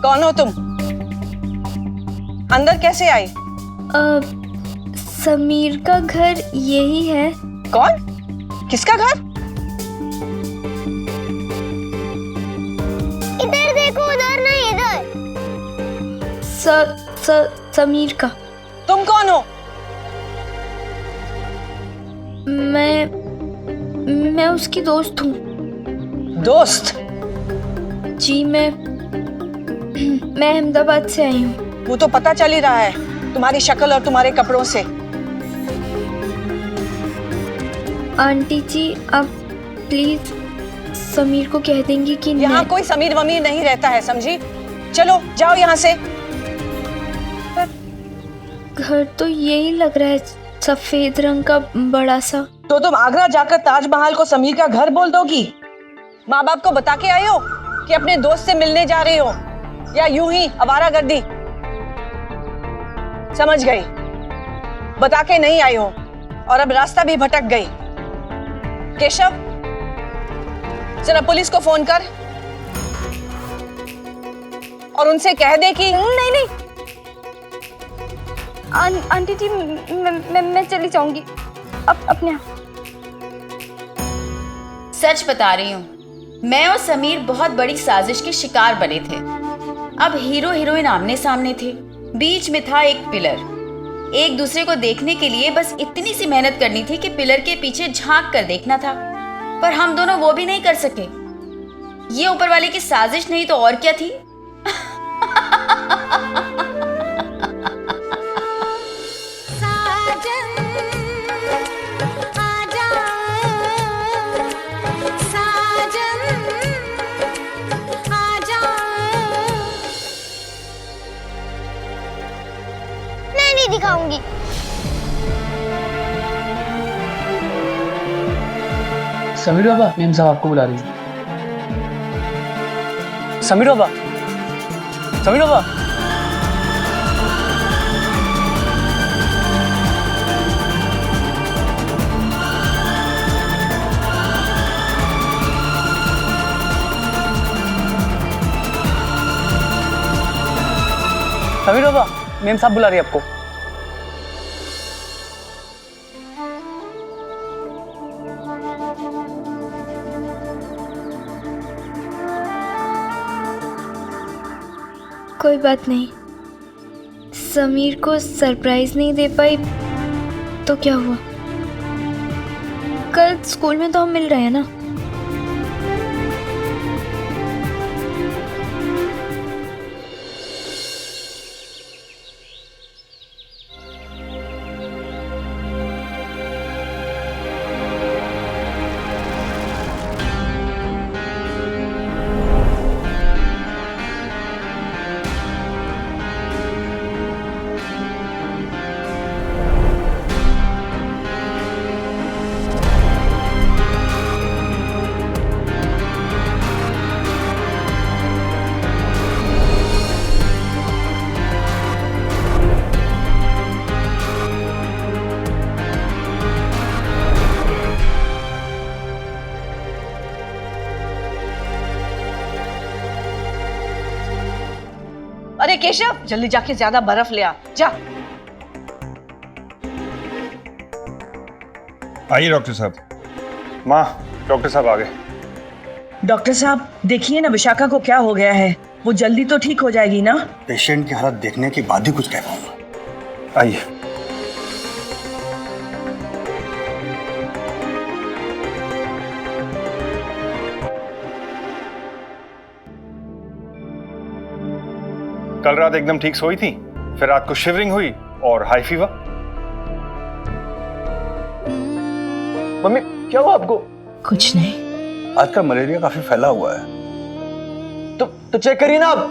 कौन हो तुम? अंदर कैसे आई? समीर का घर यही है। कौन? किसका घर? इधर देखो, उधर नहीं, इधर। समीर का। तुम कौन हो? मैं उसकी दोस्त हूँ। दोस्त? जी, मैं अहमदाबाद से आई हूँ। वो तो पता चल ही रहा है तुम्हारी शक्ल और तुम्हारे कपड़ों से। आंटी जी, आप प्लीज समीर को कह देंगी कि यहाँ कोई समीर वमीर नहीं रहता है, समझी? चलो जाओ यहाँ से। घर तो यही लग रहा है, सफेद रंग का बड़ा सा। तो तुम आगरा जाकर ताजमहल को समीर का घर बोल दोगी? माँ बाप को बता के आए हो कि अपने दोस्त से मिलने जा रही हो, या यूं ही आवारागर्दी? समझ गई, बता के नहीं आई हो और अब रास्ता भी भटक गई। केशव, जरा पुलिस को फोन कर और उनसे कह दे कि नहीं आंटी जी, मैं चली जाऊंगी अपने आप। सच बता रही हूँ, मैं और समीर बहुत बड़ी साजिश के शिकार बने थे। अब हीरो हीरोइन आमने सामने थे, बीच में था एक पिलर। एक दूसरे को देखने के लिए बस इतनी सी मेहनत करनी थी कि पिलर के पीछे झांक कर देखना था, पर हम दोनों वो भी नहीं कर सके। ये ऊपर वाले की साजिश नहीं तो और क्या थी? नहीं दिखाऊंगी। समीर बाबा, मेम साहब आपको बुला रही है। समीर बाबा, समीर बाबा। समीर बाबा, मेम साहब बुला रही है आपको। कोई बात नहीं, समीर को सरप्राइज नहीं दे पाई तो क्या हुआ? कल स्कूल में तो हम मिल रहे हैं ना। अरे केशव, जल्दी जाके ज्यादा बर्फ ले आ, जा। आइए डॉक्टर साहब। माँ, डॉक्टर साहब आ गए। डॉक्टर साहब देखिए ना, विशाखा को क्या हो गया है? वो जल्दी तो ठीक हो जाएगी ना? पेशेंट की हालत देखने के बाद ही कुछ कह पाऊंगा। आइए। कल रात एकदम ठीक सोई थी, फिर रात को शिवरिंग हुई और हाई फीवर। मम्मी क्या हुआ आपको? कुछ नहीं। आजकल मलेरिया काफी फैला हुआ है। तो चेक करिए ना आप।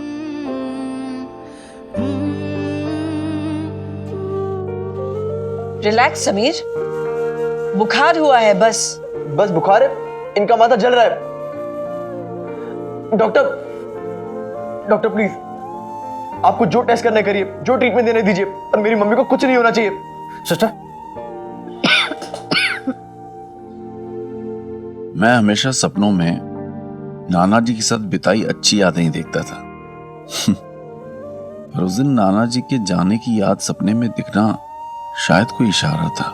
रिलैक्स समीर, बुखार हुआ है बस। बस बुखार है, इनका माथा जल रहा है। डॉक्टर प्लीज, आपको जो टेस्ट करना करिए, जो ट्रीटमेंट देने दीजिए, पर मेरी मम्मी को कुछ नहीं होना चाहिए। सिस्टर, मैं हमेशा सपनों में नाना जी के साथ बिताई अच्छी यादें ही देखता था। पर उस दिन नाना जी के जाने की याद सपने में दिखना शायद कोई इशारा था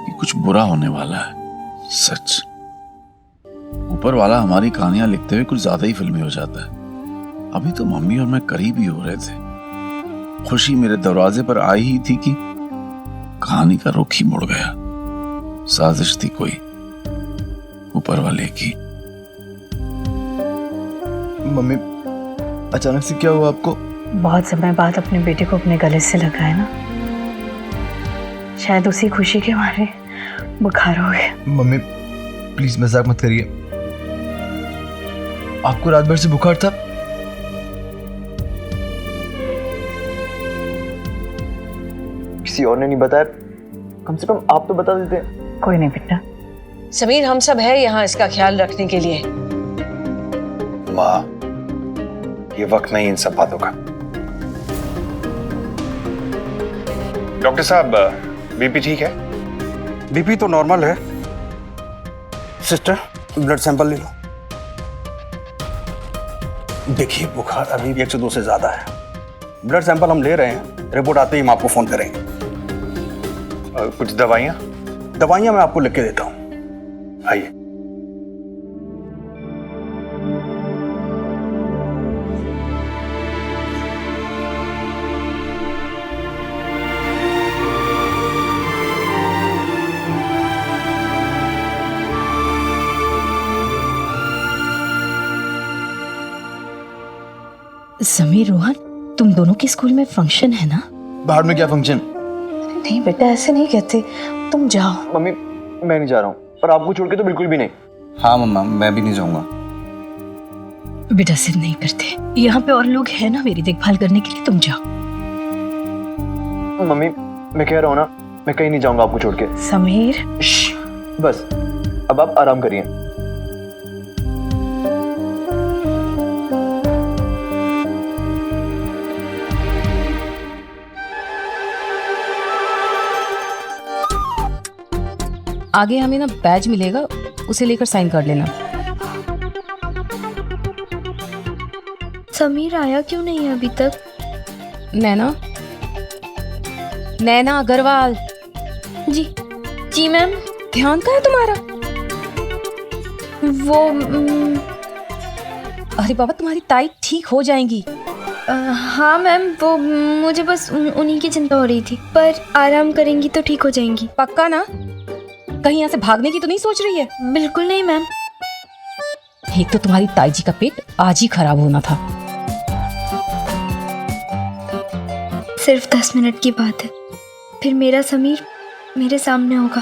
कि कुछ बुरा होने वाला है। सच, ऊपर वाला हमारी कहानियां लिखते हुए कुछ ज्यादा ही फिल्मी हो जाता है। अभी तो मम्मी और मैं करीब ही हो रहे थे। खुशी मेरे दरवाजे पर आई ही थी कि कहानी का रुख ही मुड़ गया। साजिश थी कोई ऊपर वाले की। मम्मी, अचानक से क्या हुआ आपको? बहुत समय बाद अपने बेटे को अपने गले से लगा है ना, शायद उसी खुशी के मारे बुखार हो गया। मम्मी प्लीज मजाक मत करिए। आपको रात भर से बुखार था? किसी और ने नहीं बताया? कम से कम आप तो बता देते। कोई नहीं बेटा। समीर, हम सब है यहाँ इसका ख्याल रखने के लिए। माँ, ये वक्त नहीं इन सब बातों का। डॉक्टर साहब, बीपी ठीक है? बीपी तो नॉर्मल है। सिस्टर, ब्लड सैंपल ले लो। देखिए, बुखार अभी भी 102 से ज्यादा है। ब्लड सैंपल हम ले रहे हैं, रिपोर्ट आते ही हम आपको फोन करेंगे। कुछ दवाइयाँ? दवाइयां मैं आपको लिख के देता हूँ, आइए। समीर, रोहन, तुम दोनों के स्कूल में फंक्शन है ना? बाहर में क्या फंक्शन? नहीं बेटा, ऐसे नहीं कहते, तुम जाओ। मम्मी, मैं नहीं जा रहा हूँ, पर आपको छोड़ के तो बिल्कुल भी नहीं। हाँ मम्मा, मैं भी नहीं जाऊंगा। बेटा सिर नहीं करते, यहाँ पे और लोग हैं ना मेरी देखभाल करने के लिए, तुम जाओ। मम्मी, मैं कह रहा हूँ ना, मैं कहीं नहीं जाऊंगा आपको छोड़ के। समीर, बस अब आप आराम करिए। आगे हमें ना बैज मिलेगा, उसे लेकर साइन कर लेना। समीर आया क्यों नहीं है अभी तक? नैना अग्रवाल। जी मैम। ध्यान कहाँ है तुम्हारा? वो अरे बाबा, तुम्हारी ताई ठीक हो जाएंगी। हाँ मैम, वो मुझे बस उन्हीं की चिंता हो रही थी, पर आराम करेंगी तो ठीक हो जाएंगी। पक्का ना? कहीं यहाँ से भागने की तो नहीं सोच रही है? बिल्कुल नहीं मैम। एक तो तुम्हारी ताई जी का पेट आज ही खराब होना था। सिर्फ 10 मिनट की बात है, फिर मेरा समीर मेरे सामने होगा।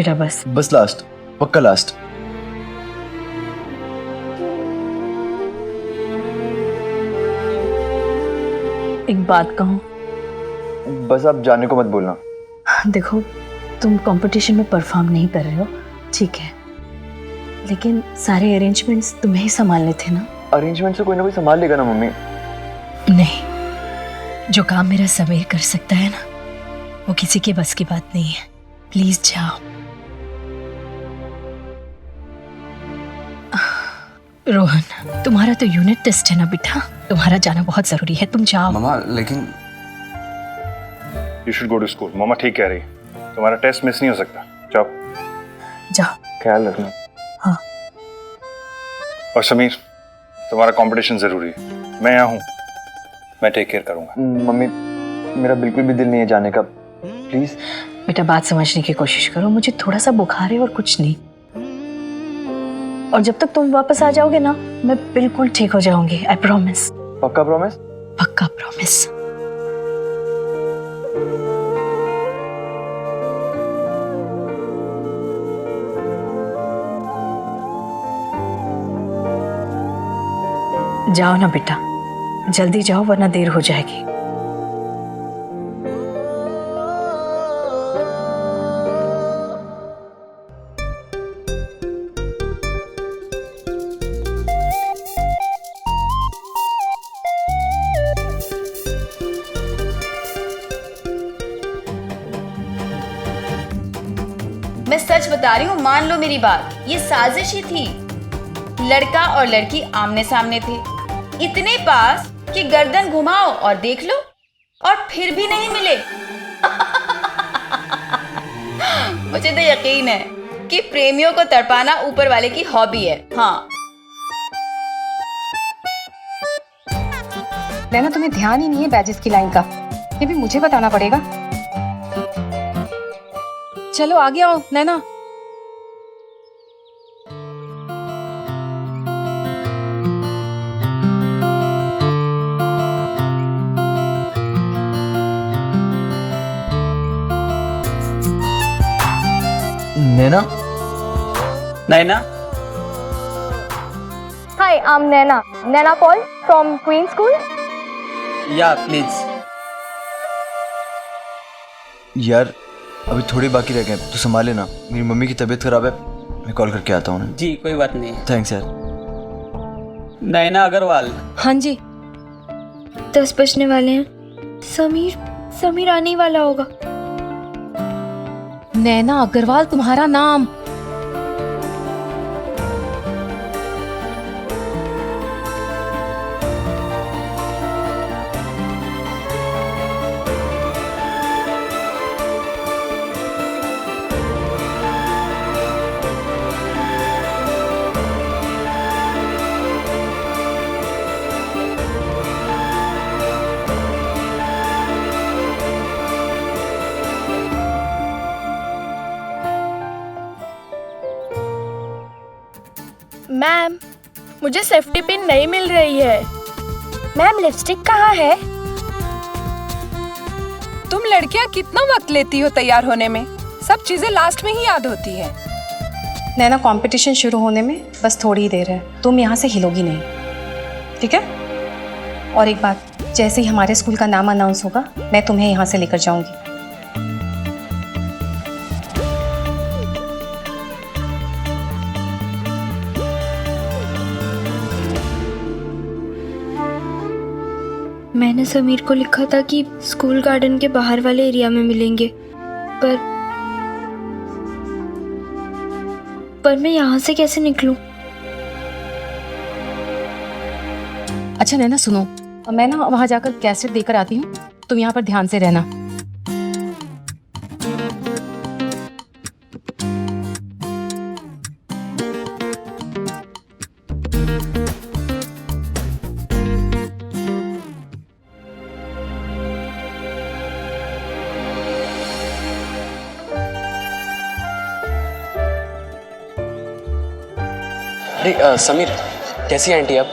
बेटा बस। बस लास्ट, पक्का लास्ट। एक बात कहूँ, बस आप जाने को मत बोलना। देखो तुम कंपटीशन में परफॉर्म नहीं कर रहे हो, ठीक है, लेकिन सारे अरेंजमेंट्स तुम्हें ही संभालने थे ना। अरेंजमेंट से कोई ना कोई संभाल लेगा ना मम्मी। नहीं, जो काम मेरा समीर कर सकता है ना, वो किसी के बस की बात नहीं है। प्लीज जाओ। रोहन, तुम्हारा तो यूनिट टेस्ट है ना बेटा, तुम्हारा जाना बहुत जरूरी है, तुम जाओ। मामा लेकिन you should go to school. मामा ठीक कह रही है, तुम्हारा टेस्ट मिस नहीं हो सकता। जाओ जाओ। ख्याल रखना। हाँ। और समीर, तुम्हारा कंपटीशन जरूरी है, मैं यहाँ हूँ, मैं टेक केयर करूँगा। मम्मी मेरा बिल्कुल भी दिल नहीं है जाने का, प्लीज। बेटा बात समझने की कोशिश करो, मुझे थोड़ा सा बुखार है और कुछ नहीं, और जब तक तुम वापस आ जाओगे ना, मैं बिल्कुल ठीक हो जाऊंगी। I promise. पक्का प्रॉमिस? पक्का प्रॉमिस। जाओ ना बेटा, जल्दी जाओ वरना देर हो जाएगी। मैं सच बता रही हूँ, मान लो मेरी बात, ये साजिश ही थी। लड़का और लड़की आमने सामने थे, इतने पास कि गर्दन घुमाओ और देख लो, और फिर भी नहीं मिले। मुझे तो यकीन है कि प्रेमियों को तड़पाना ऊपर वाले की हॉबी है। हाँ। नैना, तुम्हें ध्यान ही नहीं है बैजेस की लाइन का, ये भी मुझे बताना पड़ेगा। चलो आगे आओ नैना। नैना? नैना? Hi, I'm Naina. Naina Paul from Queen School. या प्लीज। यार अभी थोड़ी बाकी रह गए, तो संभाल लेना। मेरी मम्मी की तबीयत खराब है, मैं कॉल करके आता हूँ। जी कोई बात नहीं। थैंक्स यार। नैना अग्रवाल। हाँ जी, 10 बजने वाले हैं। समीर आने ही वाला होगा। नैना अग्रवाल तुम्हारा नाम? मैम, मुझे सेफ्टी पिन नहीं मिल रही है। मैम, लिपस्टिक कहाँ है? तुम लड़कियां कितना वक्त लेती हो तैयार होने में? सब चीजें लास्ट में ही याद होती है। नैना, कंपटीशन शुरू होने में बस थोड़ी ही देर है, तुम यहाँ से हिलोगी नहीं, ठीक है? और एक बात, जैसे ही हमारे स्कूल का नाम अनाउंस होगा, मैं तुम्हें यहाँ से लेकर जाऊंगी। मैंने समीर को लिखा था कि स्कूल गार्डन के बाहर वाले एरिया में मिलेंगे, पर मैं यहाँ से कैसे निकलूं? अच्छा नैना सुनो, मैं ना वहाँ जाकर कैसेट देकर आती हूँ, तुम यहाँ पर ध्यान से रहना। समीर, कैसी है आंटी आप?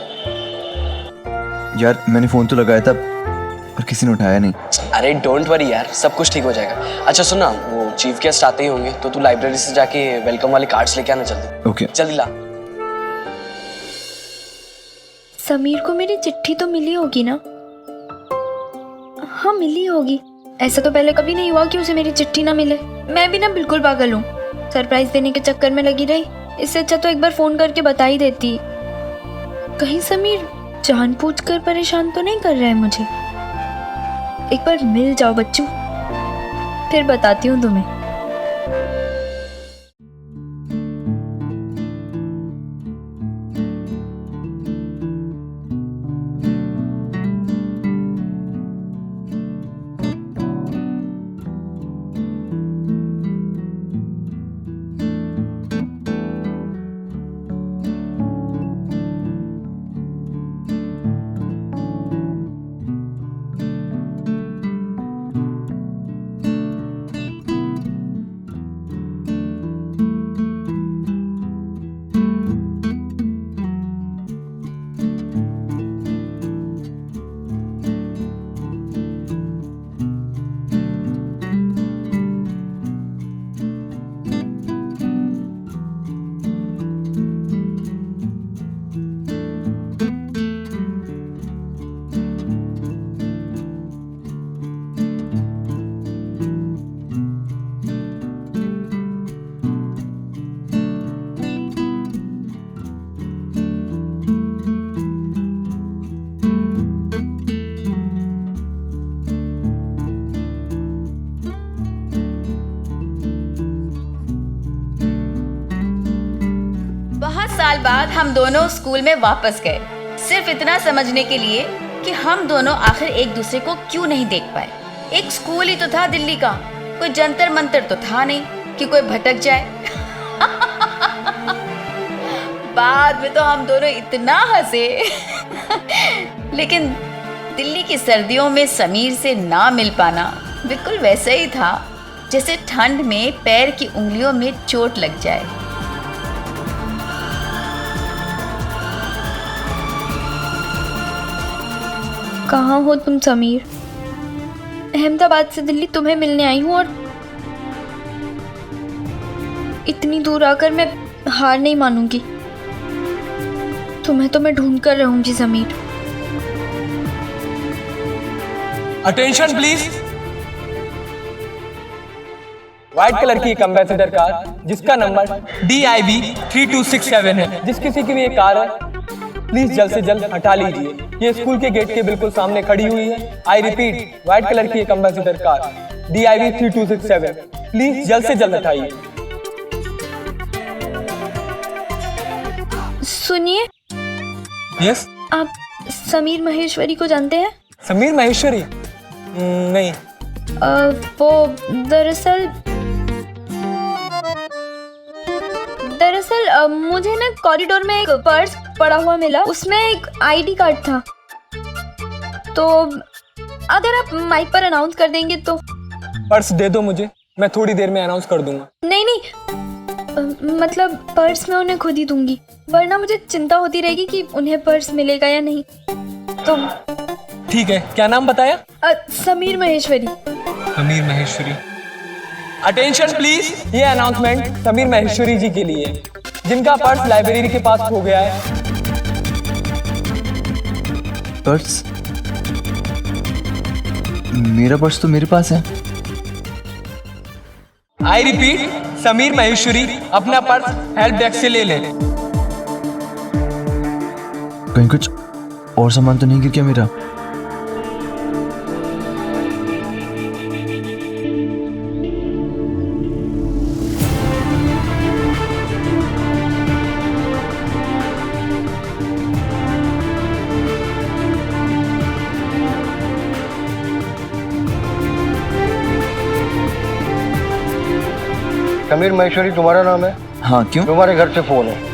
यार मैंने फोन तो लगाया था पर किसी ने उठाया नहीं। अरे डोंट वरी यार, सब कुछ ठीक हो जाएगा। अच्छा सुनना, वो चीफ गेस्ट आते ही होंगे तो तू लाइब्रेरी से जाके वेलकम वाले कार्ड्स लेके आना जल्दी। ओके। जल्दी ला। समीर को मेरी चिट्ठी तो मिली होगी ना? हाँ मिली होगी। ऐसा तो पहले कभी नहीं हुआ कि उसे मेरी चिट्ठी ना मिले। मैं भी ना बिल्कुल पागल हूँ, सरप्राइज देने के चक्कर में लगी रही। इससे अच्छा तो एक बार फोन करके बता ही देती। कहीं समीर जानबूझकर परेशान तो नहीं कर रहा है मुझे। एक बार मिल जाओ बच्चों, फिर बताती हूँ तुम्हें। साल बाद हम दोनों स्कूल में वापस गए, सिर्फ इतना समझने के लिए कि हम दोनों आखिर एक दूसरे को क्यों नहीं देख पाए। एक स्कूल ही तो था दिल्ली का, कोई जंतर मंतर तो था नहीं कि कोई भटक जाए। बाद में तो हम दोनों इतना हंसे। लेकिन दिल्ली की सर्दियों में समीर से ना मिल पाना बिल्कुल वैसा ही था जैसे ठंड में पैर की उंगलियों में चोट लग जाए। कहाँ हो तुम समीर? अहमदाबाद से दिल्ली तुम्हें मिलने आई हूँ और इतनी दूर आकर मैं हार नहीं मानूंगी। तुम्हें तो मैं ढूंढ कर रहूंगी Sameer. Attention please. White colour की एक एम्बेसडर कार जिसका नंबर DIV 3267 है, जिस किसी की भी ये कार है प्लीज जल्द से जल्द हटा लीजिए। ये स्कूल के गेट के बिल्कुल सामने खड़ी हुई है। आई रिपीट, व्हाइट कलर की एक एम्बेसडर कार DIV 3267, प्लीज जल्द से जल्द हटाइए। सुनिए। यस। आप समीर महेश्वरी को जानते हैं? समीर महेश्वरी? नहीं। वो दरअसल मुझे ना कॉरिडोर में एक पर्स पड़ा हुआ मिला, उसमें एक ID कार्ड था। तो अगर आप माइक पर अनाउंस कर देंगे तो। पर्स दे दो मुझे, मैं थोड़ी देर में अनाउंस कर दूंगा। नहीं, मतलब पर्स मैं उन्हें खुद ही दूंगी, वरना मुझे चिंता होती रहेगी कि उन्हें पर्स मिलेगा या नहीं। तो ठीक है, क्या नाम बताया? समीर महेश्वरी। समीर महेश्वरी। अटेंशन प्लीज, ये अनाउंसमेंट समीर महेश्वरी जी के लिए, जिनका पर्स लाइब्रेरी के पास खो गया है। पर्स? मेरा पर्स तो मेरे पास है। आई रिपीट, समीर महेश्वरी अपना पर्स हेल्प डेस्क से ले ले। कहीं कुछ और सामान तो नहीं गिर गया मेरा? समीर महेश्वरी तुम्हारा नाम है? हाँ, क्यों? तुम्हारे घर से फोन है।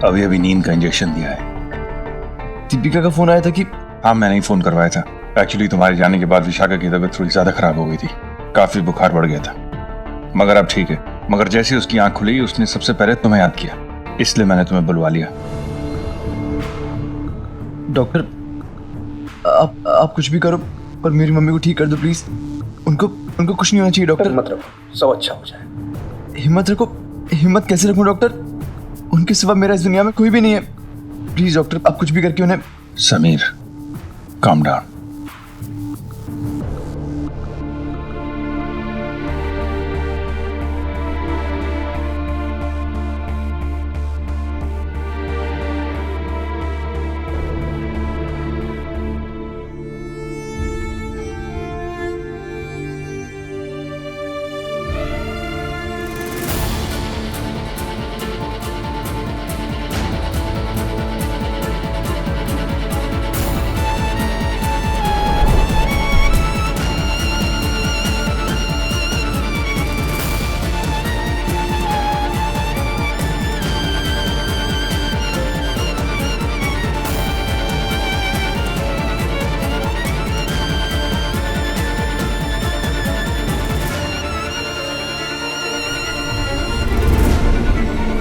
अभी अभी नींद का इंजेक्शन दिया है। दीपिका का फोन आया था कि हाँ, मैंने ही फोन करवाया था। एक्चुअली तुम्हारे जाने के बाद विशाखा की तबीयत थोड़ी ज्यादा खराब हो गई थी, काफी बुखार बढ़ गया था, मगर अब ठीक है। मगर जैसे उसकी आंख खुली उसने सबसे पहले तुम्हें याद किया, इसलिए मैंने तुम्हें बुलवा लिया। डॉक्टर आप कुछ भी करो पर मेरी मम्मी को ठीक कर दो प्लीज। उनको कुछ नहीं होना चाहिए डॉक्टर। हिम्मत रखो, सब अच्छा हो जाए। हिम्मत रखो? हिम्मत कैसे रखूं डॉक्टर? उनके सिवा मेरा इस दुनिया में कोई भी नहीं है। प्लीज डॉक्टर आप कुछ भी करके उन्हें। Sameer, calm down.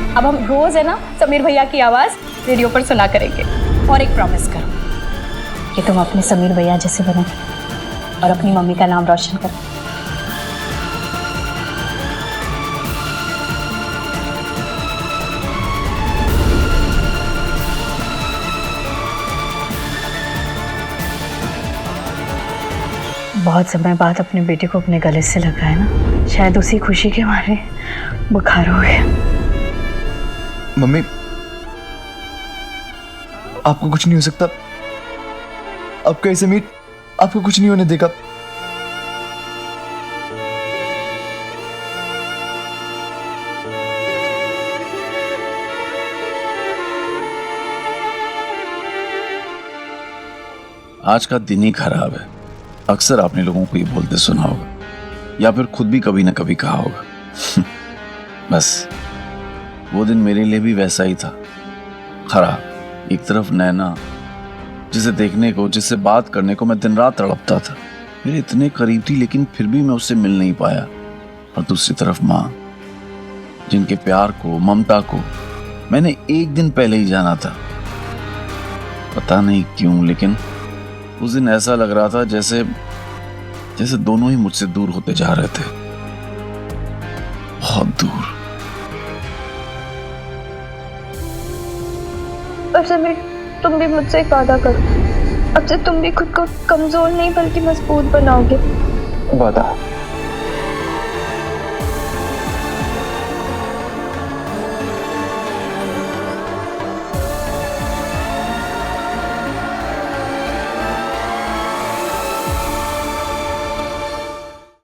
अब हम रोज है ना समीर भैया की आवाज रेडियो पर सुना करेंगे। और एक प्रॉमिस करो कि तुम अपने समीर भैया जैसे बनो और अपनी मम्मी का नाम रोशन करो। बहुत समय बाद अपने बेटे को अपने गले से लगा है ना, शायद उसी खुशी के मारे बुखार हो गया। मम्मी आपको कुछ नहीं हो सकता। आपका समीर आपको कुछ नहीं होने देगा। आज का दिन ही खराब है। अक्सर आपने लोगों को ये बोलते सुना होगा या फिर खुद भी कभी ना कभी कहा होगा। बस वो दिन मेरे लिए भी वैसा ही था, खराब। एक तरफ नैना, जिसे देखने को, जिससे बात करने को मैं दिन रात तड़पता था, मेरे इतने करीब थी लेकिन फिर भी मैं उससे मिल नहीं पाया। और दूसरी तरफ माँ, जिनके प्यार को, ममता को मैंने एक दिन पहले ही जाना था। पता नहीं क्यों लेकिन उस दिन ऐसा लग रहा था जैसे दोनों ही मुझसे दूर होते जा रहे थे, बहुत दूर। और समीर तुम भी मुझसे एक वादा करो, अब से तुम भी खुद को कमजोर नहीं बल्कि मजबूत बनाओगे। वादा?